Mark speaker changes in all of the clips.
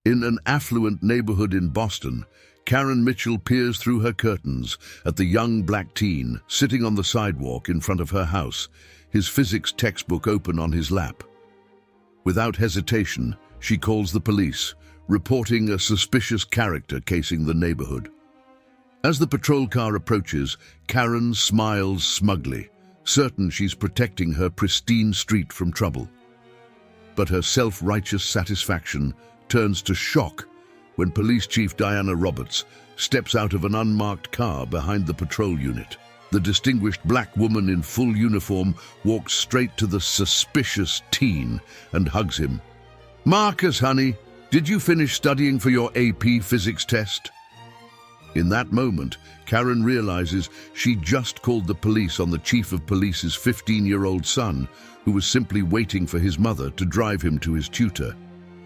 Speaker 1: In an affluent neighborhood in Boston, Karen Mitchell peers through her curtains at the young black teen sitting on the sidewalk in front of her house, his physics textbook open on his lap. Without hesitation, she calls the police, reporting a suspicious character casing the neighborhood. As the patrol car approaches, Karen smiles smugly, certain she's protecting her pristine street from trouble. But her self-righteous satisfaction turns to shock when Police Chief Diana Roberts steps out of an unmarked car behind the patrol unit. The distinguished black woman in full uniform walks straight to the suspicious teen and hugs him. "Marcus, honey, did you finish studying for your AP physics test?" In that moment, Karen realizes she just called the police on the chief of police's 15-year-old son, who was simply waiting for his mother to drive him to his tutor.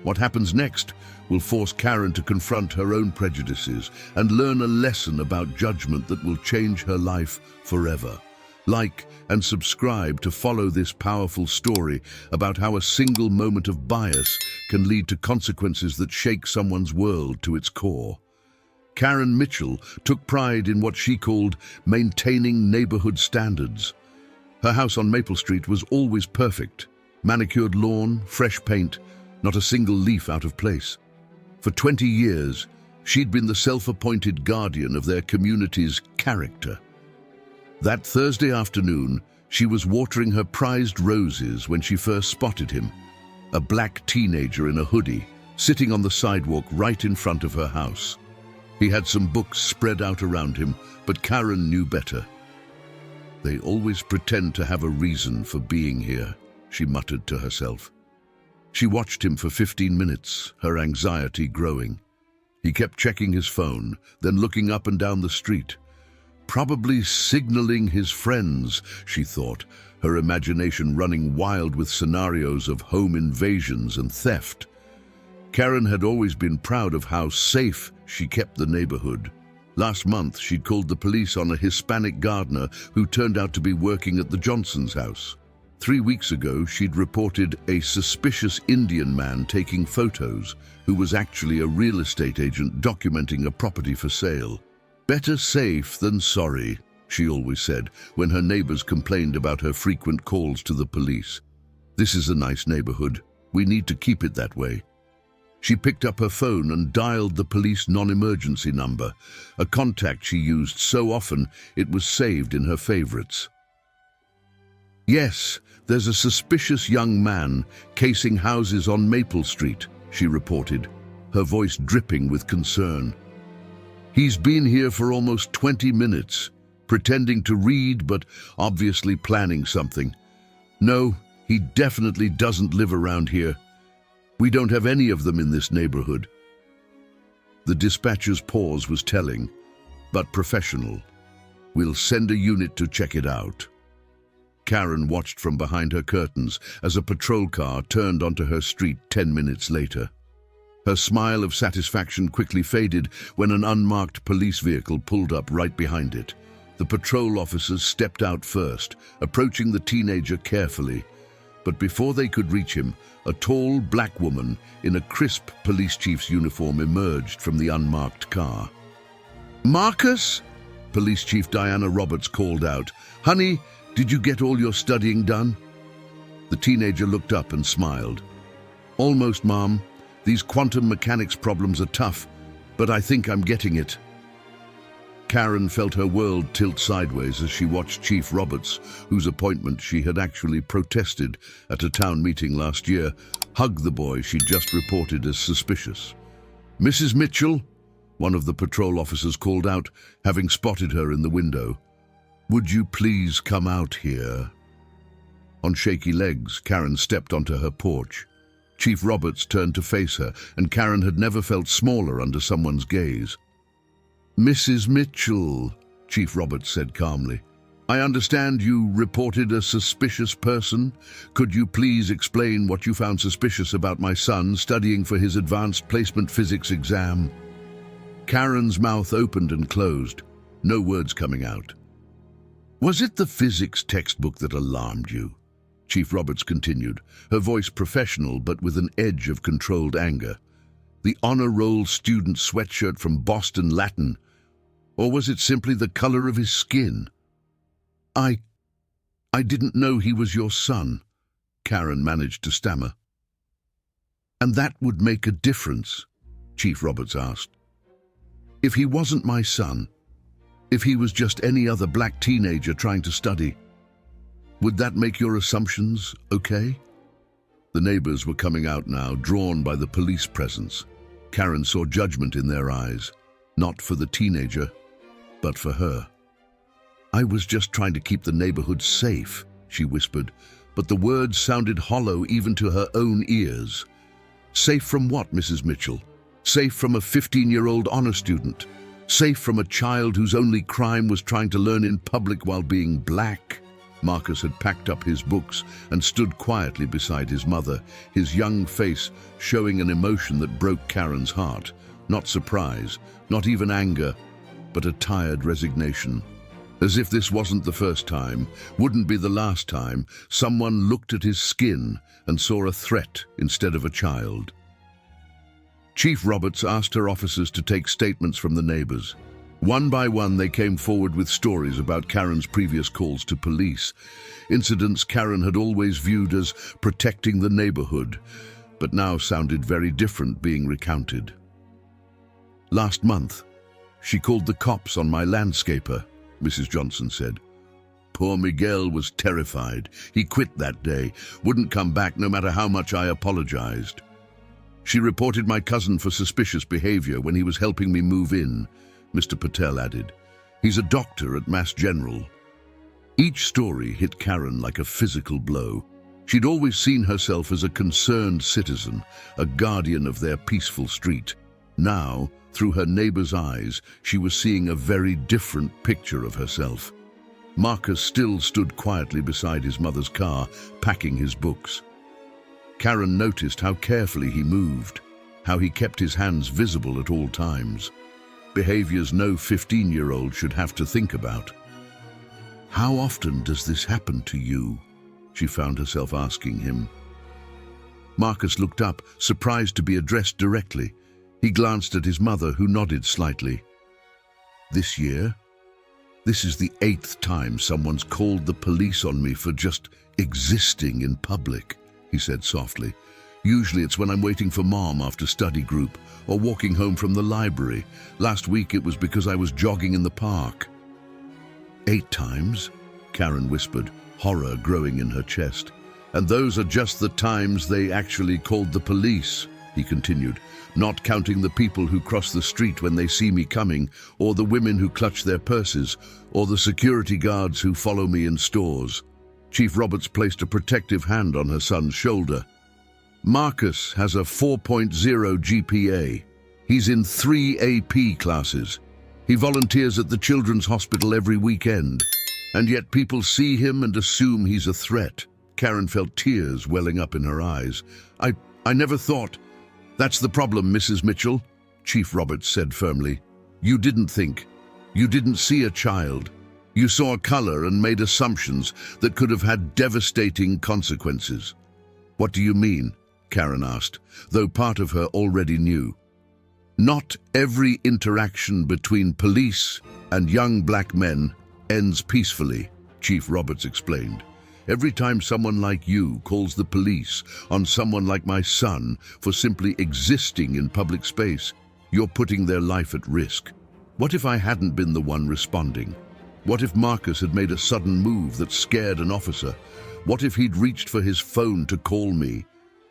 Speaker 1: What happens next will force Karen to confront her own prejudices and learn a lesson about judgment that will change her life forever. Like and subscribe to follow this powerful story about how a single moment of bias can lead to consequences that shake someone's world to its core. Karen Mitchell took pride in what she called maintaining neighborhood standards. Her house on Maple Street was always perfect. Manicured lawn, fresh paint, not a single leaf out of place. For 20 years, she'd been the self-appointed guardian of their community's character. That Thursday afternoon, she was watering her prized roses when she first spotted him, a black teenager in a hoodie, sitting on the sidewalk right in front of her house. He had some books spread out around him, but Karen knew better. "They always pretend to have a reason for being here," she muttered to herself. She watched him for 15 minutes, her anxiety growing. He kept checking his phone, then looking up and down the street. Probably signaling his friends, she thought, her imagination running wild with scenarios of home invasions and theft. Karen had always been proud of how safe she kept the neighborhood. Last month, she'd called the police on a Hispanic gardener who turned out to be working at the Johnson's house. 3 weeks ago, she'd reported a suspicious Indian man taking photos, who was actually a real estate agent documenting a property for sale. "Better safe than sorry," she always said when her neighbors complained about her frequent calls to the police. "This is a nice neighborhood. We need to keep it that way." She picked up her phone and dialed the police non-emergency number, a contact she used so often it was saved in her favorites. "Yes, there's a suspicious young man casing houses on Maple Street," she reported, her voice dripping with concern. "He's been here for almost 20 minutes, pretending to read but obviously planning something. No, he definitely doesn't live around here. We don't have any of them in this neighborhood." The dispatcher's pause was telling, but professional. "We'll send a unit to check it out." Karen watched from behind her curtains as a patrol car turned onto her street 10 minutes later. Her smile of satisfaction quickly faded when an unmarked police vehicle pulled up right behind it. The patrol officers stepped out first, approaching the teenager carefully. But before they could reach him, a tall black woman in a crisp police chief's uniform emerged from the unmarked car. "Marcus?" Police Chief Diana Roberts called out. "Honey, did you get all your studying done?" The teenager looked up and smiled. "Almost, Mom. These quantum mechanics problems are tough, but I think I'm getting it." Karen felt her world tilt sideways as she watched Chief Roberts, whose appointment she had actually protested at a town meeting last year, hug the boy she just reported as suspicious. "Mrs. Mitchell?" one of the patrol officers called out, having spotted her in the window. "Would you please come out here?" On shaky legs, Karen stepped onto her porch. Chief Roberts turned to face her, and Karen had never felt smaller under someone's gaze. "Mrs. Mitchell," Chief Roberts said calmly, "I understand you reported a suspicious person. Could you please explain what you found suspicious about my son studying for his advanced placement physics exam?" Karen's mouth opened and closed, no words coming out. "Was it the physics textbook that alarmed you?" Chief Roberts continued, her voice professional but with an edge of controlled anger. The honor roll student sweatshirt from Boston Latin? Or was it simply the color of his skin? I didn't know he was your son, Karen managed to stammer. And that would make a difference, Chief Roberts asked. If he wasn't my son, if he was just any other black teenager trying to study, would that make your assumptions okay? The neighbors were coming out now, drawn by the police presence. Karen saw judgment in their eyes, not for the teenager, but for her. I was just trying to keep the neighborhood safe, she whispered, but the words sounded hollow even to her own ears. Safe from what, Mrs. Mitchell? Safe from a 15-year-old honor student? Safe from a child whose only crime was trying to learn in public while being black? Marcus had packed up his books and stood quietly beside his mother, his young face showing an emotion that broke Karen's heart. Not surprise, not even anger, but a tired resignation. As if this wasn't the first time, wouldn't be the last time, someone looked at his skin and saw a threat instead of a child. Chief Roberts asked her officers to take statements from the neighbors. One by one, they came forward with stories about Karen's previous calls to police, incidents Karen had always viewed as protecting the neighborhood, but now sounded very different being recounted. Last month, she called the cops on my landscaper, Mrs. Johnson said. Poor Miguel was terrified. He quit that day, wouldn't come back no matter how much I apologized. She reported my cousin for suspicious behavior when he was helping me move in, Mr. Patel added. He's a doctor at Mass General. Each story hit Karen like a physical blow. She'd always seen herself as a concerned citizen, a guardian of their peaceful street. Now, through her neighbor's eyes, she was seeing a very different picture of herself. Marcus still stood quietly beside his mother's car, packing his books. Karen noticed how carefully he moved, how he kept his hands visible at all times. Behaviors no 15-year-old should have to think about. How often does this happen to you? She found herself asking him. Marcus looked up, surprised to be addressed directly. He glanced at his mother, who nodded slightly. This year? This is the 8th time someone's called the police on me for just existing in public, he said softly. Usually it's when I'm waiting for Mom after study group or walking home from the library. Last week it was because I was jogging in the park. 8 times? Karen whispered, horror growing in her chest. And those are just the times they actually called the police, he continued, not counting the people who cross the street when they see me coming, or the women who clutch their purses, or the security guards who follow me in stores. Chief Roberts placed a protective hand on her son's shoulder. Marcus has a 4.0 GPA. He's in 3 AP classes. He volunteers at the Children's Hospital every weekend. And yet people see him and assume he's a threat. Karen felt tears welling up in her eyes. I never thought. That's the problem, Mrs. Mitchell, Chief Roberts said firmly. You didn't think. You didn't see a child. You saw a color and made assumptions that could have had devastating consequences. What do you mean? Karen asked, though part of her already knew. Not every interaction between police and young black men ends peacefully, Chief Roberts explained. Every time someone like you calls the police on someone like my son for simply existing in public space, you're putting their life at risk. What if I hadn't been the one responding? What if Marcus had made a sudden move that scared an officer? What if he'd reached for his phone to call me?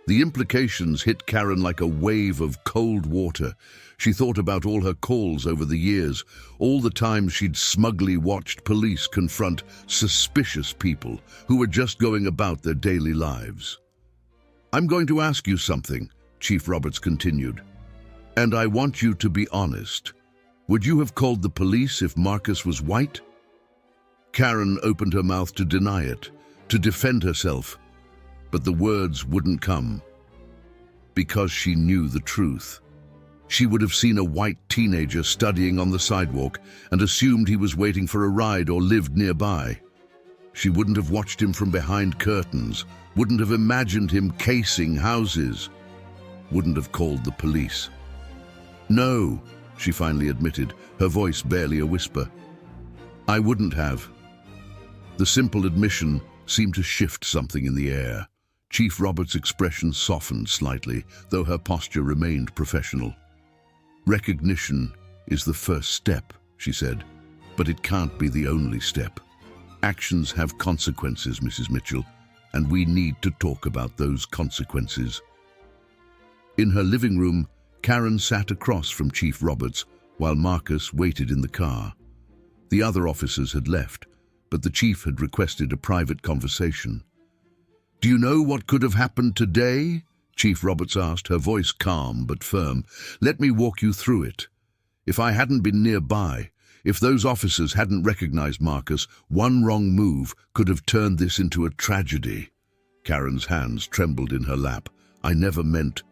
Speaker 1: The implications hit Karen like a wave of cold water. She thought about all her calls over the years, all the times she'd smugly watched police confront suspicious people who were just going about their daily lives. I'm going to ask you something, Chief Roberts continued, and I want you to be honest. Would you have called the police if Marcus was white? Karen opened her mouth to deny it, to defend herself, but the words wouldn't come. Because she knew the truth. She would have seen a white teenager studying on the sidewalk and assumed he was waiting for a ride or lived nearby. She wouldn't have watched him from behind curtains, wouldn't have imagined him casing houses, wouldn't have called the police. No, she finally admitted, her voice barely a whisper. I wouldn't have. The simple admission seemed to shift something in the air. Chief Roberts' expression softened slightly, though her posture remained professional. Recognition is the first step, she said, but it can't be the only step. Actions have consequences, Mrs. Mitchell, and we need to talk about those consequences. In her living room, Karen sat across from Chief Roberts while Marcus waited in the car. The other officers had left, but the chief had requested a private conversation. Do you know what could have happened today? Chief Roberts asked, her voice calm but firm. Let me walk you through it. If I hadn't been nearby, if those officers hadn't recognized Marcus, one wrong move could have turned this into a tragedy. Karen's hands trembled in her lap. I never meant...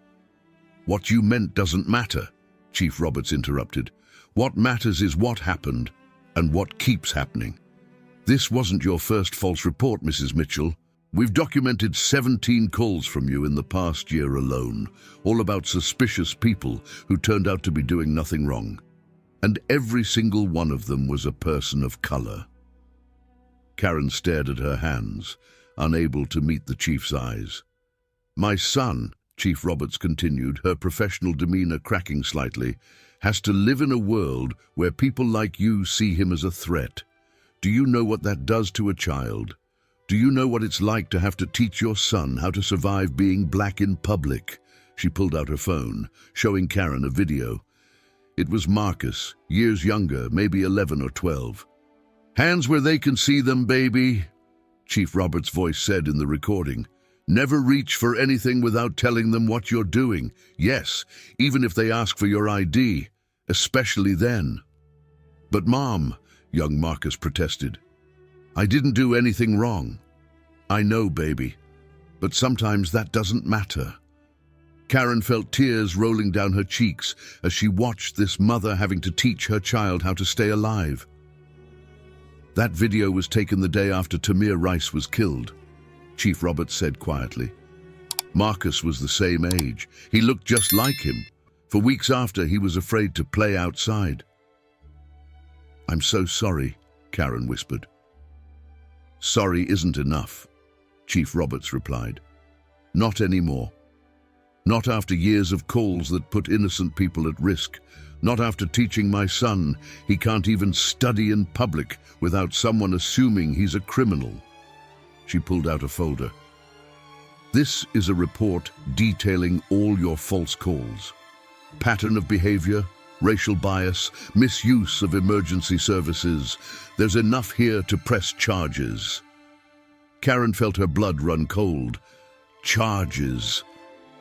Speaker 1: What you meant doesn't matter, Chief Roberts interrupted. What matters is what happened and what keeps happening. This wasn't your first false report, Mrs. Mitchell. We've documented 17 calls from you in the past year alone, all about suspicious people who turned out to be doing nothing wrong. And every single one of them was a person of color. Karen stared at her hands, unable to meet the chief's eyes. My son, Chief Roberts continued, her professional demeanor cracking slightly, has to live in a world where people like you see him as a threat. Do you know what that does to a child? Do you know what it's like to have to teach your son how to survive being black in public? She pulled out her phone, showing Karen a video. It was Marcus, years younger, maybe 11 or 12. Hands where they can see them, baby, Chief Roberts' voice said in the recording. Never reach for anything without telling them what you're doing. Yes, even if they ask for your ID, especially then. But Mom, young Marcus protested. I didn't do anything wrong. I know, baby, but sometimes that doesn't matter. Karen felt tears rolling down her cheeks as she watched this mother having to teach her child how to stay alive. That video was taken the day after Tamir Rice was killed, Chief Roberts said quietly. Marcus was the same age. He looked just like him. For weeks after, he was afraid to play outside. I'm so sorry, Karen whispered. Sorry isn't enough, Chief Roberts replied. Not anymore. Not after years of calls that put innocent people at risk. Not after teaching my son he can't even study in public without someone assuming he's a criminal. She pulled out a folder. This is a report detailing all your false calls. Pattern of behavior, racial bias, misuse of emergency services. There's enough here to press charges. Karen felt her blood run cold. Charges.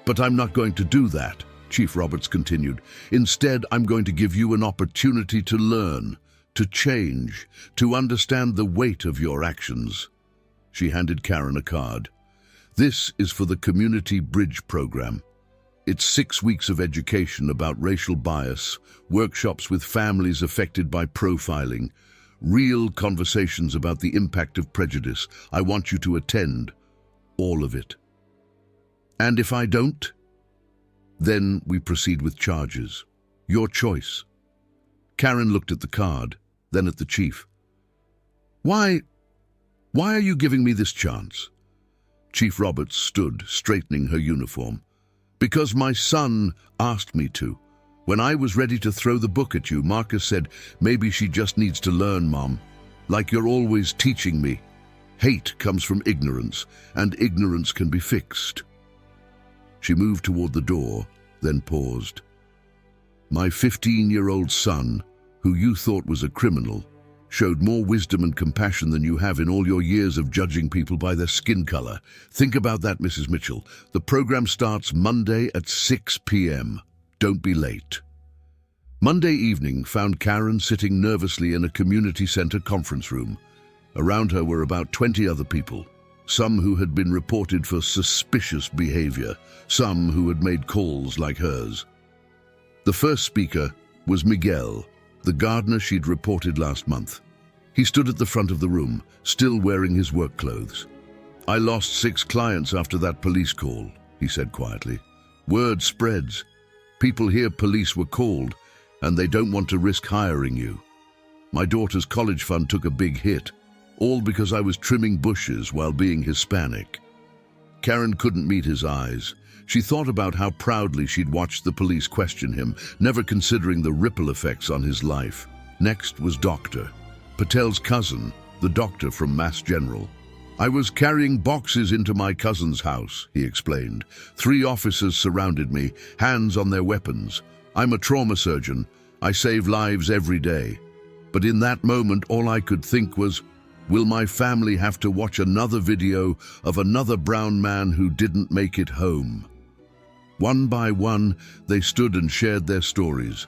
Speaker 1: But I'm not going to do that, Chief Roberts continued. Instead, I'm going to give you an opportunity to learn, to change, to understand the weight of your actions. She handed Karen a card. This is for the Community Bridge Program. It's 6 weeks of education about racial bias, workshops with families affected by profiling, real conversations about the impact of prejudice. I want you to attend all of it. And if I don't, then we proceed with charges. Your choice. Karen looked at the card, then at the chief. Why are you giving me this chance? Chief Roberts stood, straightening her uniform. Because my son asked me to. When I was ready to throw the book at you, Marcus said, maybe she just needs to learn, Mom. Like you're always teaching me. Hate comes from ignorance, and ignorance can be fixed. She moved toward the door, then paused. My 15-year-old son, who you thought was a criminal, showed more wisdom and compassion than you have in all your years of judging people by their skin color. Think about that, Mrs. Mitchell. The program starts Monday at 6 p.m. Don't be late. Monday evening found Karen sitting nervously in a community center conference room. Around her were about 20 other people, some who had been reported for suspicious behavior, some who had made calls like hers. The first speaker was Miguel, the gardener she'd reported last month. He stood at the front of the room, still wearing his work clothes. I lost 6 clients after that police call, he said quietly. Word spreads. People hear police were called, and they don't want to risk hiring you. My daughter's college fund took a big hit, all because I was trimming bushes while being Hispanic. Karen couldn't meet his eyes. She thought about how proudly she'd watched the police question him, never considering the ripple effects on his life. Next was Dr. Patel's cousin, the doctor from Mass General. I was carrying boxes into my cousin's house, he explained. 3 officers surrounded me, hands on their weapons. I'm a trauma surgeon. I save lives every day. But in that moment, all I could think was, will my family have to watch another video of another brown man who didn't make it home? One by one, they stood and shared their stories.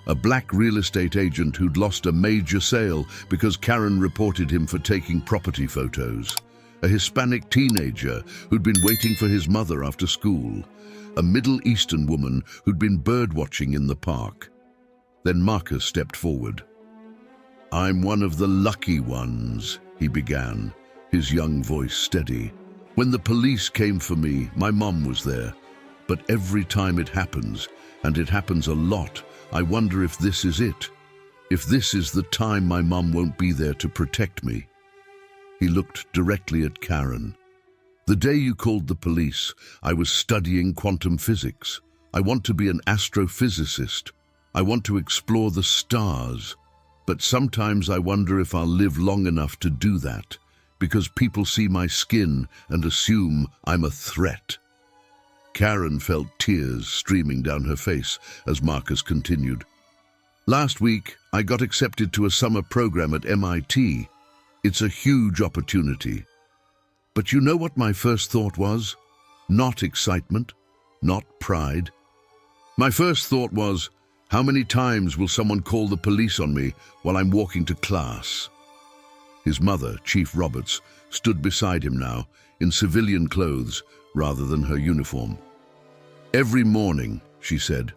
Speaker 1: A black real estate agent who'd lost a major sale because Karen reported him for taking property photos. A Hispanic teenager who'd been waiting for his mother after school. A Middle Eastern woman who'd been birdwatching in the park. Then Marcus stepped forward. I'm one of the lucky ones, he began, his young voice steady. When the police came for me, my mom was there. But every time it happens, and it happens a lot, I wonder if this is it. If this is the time my mom won't be there to protect me. He looked directly at Karen. The day you called the police, I was studying quantum physics. I want to be an astrophysicist. I want to explore the stars. But sometimes I wonder if I'll live long enough to do that, because people see my skin and assume I'm a threat. Karen felt tears streaming down her face as Marcus continued. Last week, I got accepted to a summer program at MIT. It's a huge opportunity. But you know what my first thought was? Not excitement, not pride. My first thought was, how many times will someone call the police on me while I'm walking to class? His mother, Chief Roberts, stood beside him now, in civilian clothes rather than her uniform. Every morning, she said,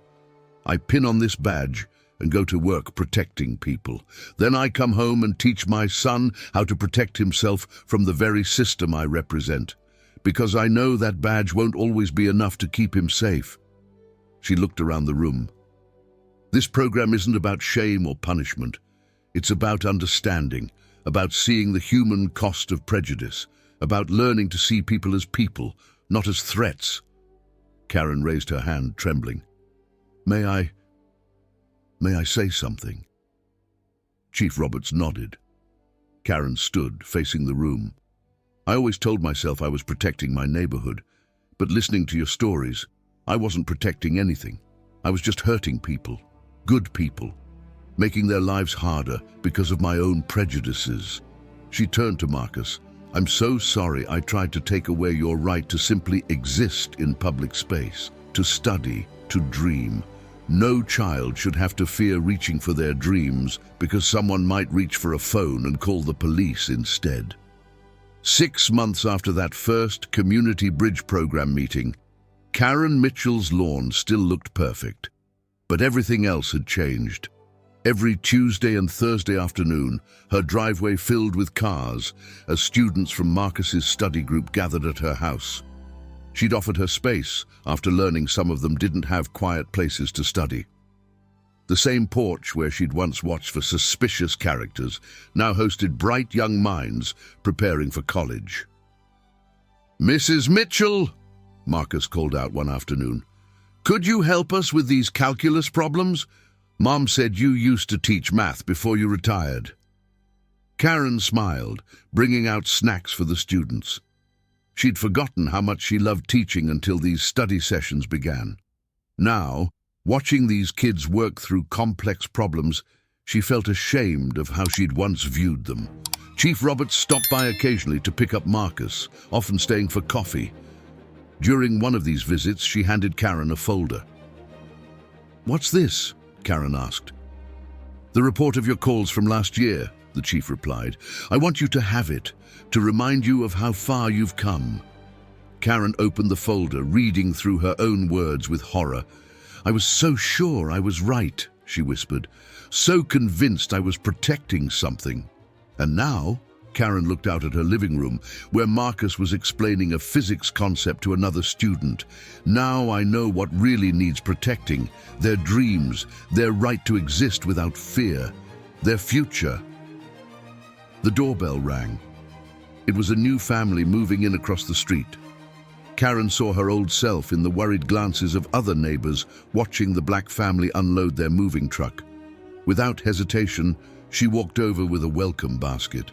Speaker 1: I pin on this badge and go to work protecting people. Then I come home and teach my son how to protect himself from the very system I represent, because I know that badge won't always be enough to keep him safe. She looked around the room. This program isn't about shame or punishment. It's about understanding, about seeing the human cost of prejudice, about learning to see people as people, not as threats. Karen raised her hand, trembling. May I say something? Chief Roberts nodded. Karen stood, facing the room. I always told myself I was protecting my neighborhood, but listening to your stories, I wasn't protecting anything. I was just hurting people, good people, making their lives harder because of my own prejudices. She turned to Marcus. I'm so sorry I tried to take away your right to simply exist in public space, to study, to dream. No child should have to fear reaching for their dreams because someone might reach for a phone and call the police instead. 6 months after that first Community Bridge Program meeting, Karen Mitchell's lawn still looked perfect, but everything else had changed. Every Tuesday and Thursday afternoon, her driveway filled with cars as students from Marcus's study group gathered at her house. She'd offered her space after learning some of them didn't have quiet places to study. The same porch where she'd once watched for suspicious characters now hosted bright young minds preparing for college. Mrs. Mitchell, Marcus called out one afternoon, could you help us with these calculus problems? Mom said you used to teach math before you retired. Karen smiled, bringing out snacks for the students. She'd forgotten how much she loved teaching until these study sessions began. Now, watching these kids work through complex problems, she felt ashamed of how she'd once viewed them. Chief Roberts stopped by occasionally to pick up Marcus, often staying for coffee. During one of these visits, she handed Karen a folder. What's this? Karen asked. The report of your calls from last year, the chief replied. I want you to have it, to remind you of how far you've come. Karen opened the folder, reading through her own words with horror. I was so sure I was right, she whispered, so convinced I was protecting something. And now Karen looked out at her living room, where Marcus was explaining a physics concept to another student. Now I know what really needs protecting: their dreams, their right to exist without fear, their future. The doorbell rang. It was a new family moving in across the street. Karen saw her old self in the worried glances of other neighbors watching the black family unload their moving truck. Without hesitation, she walked over with a welcome basket.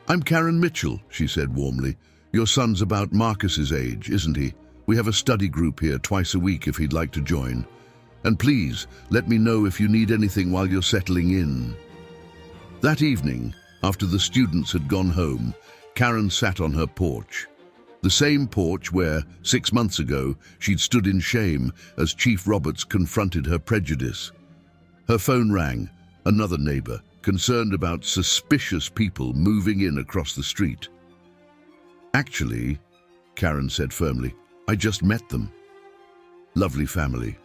Speaker 1: "I'm Karen Mitchell," she said warmly. "Your son's about Marcus's age, isn't he? We have a study group here twice a week if he'd like to join. And please, let me know if you need anything while you're settling in." That evening, after the students had gone home, Karen sat on her porch. The same porch where, 6 months ago, she'd stood in shame as Chief Roberts confronted her prejudice. Her phone rang. Another neighbor, concerned about suspicious people moving in across the street. "Actually," Karen said firmly, "I just met them. Lovely family.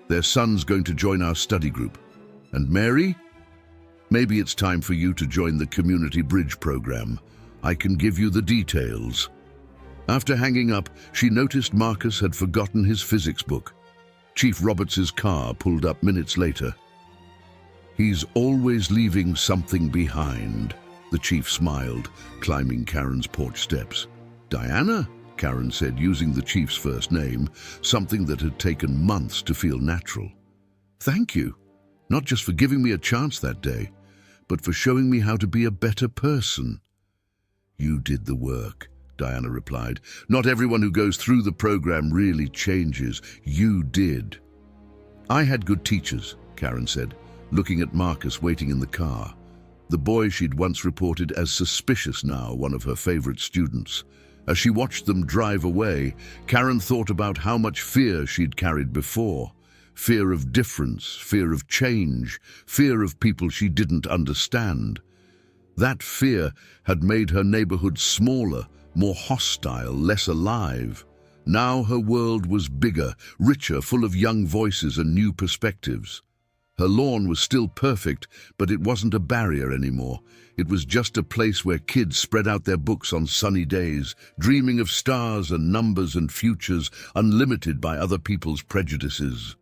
Speaker 1: Their son's going to join our study group. And Mary? Maybe it's time for you to join the Community Bridge program. I can give you the details." After hanging up, she noticed Marcus had forgotten his physics book. Chief Roberts's car pulled up minutes later. "He's always leaving something behind," the chief smiled, climbing Karen's porch steps. "Diana?" Karen said, using the chief's first name, something that had taken months to feel natural. "Thank you, not just for giving me a chance that day, but for showing me how to be a better person." "You did the work," Diana replied. "Not everyone who goes through the program really changes. You did." "I had good teachers," Karen said, looking at Marcus waiting in the car. The boy she'd once reported as suspicious, now one of her favorite students. As she watched them drive away, Karen thought about how much fear she'd carried before. Fear of difference, fear of change, fear of people she didn't understand. That fear had made her neighborhood smaller, more hostile, less alive. Now her world was bigger, richer, full of young voices and new perspectives. Her lawn was still perfect, but it wasn't a barrier anymore. It was just a place where kids spread out their books on sunny days, dreaming of stars and numbers and futures unlimited by other people's prejudices.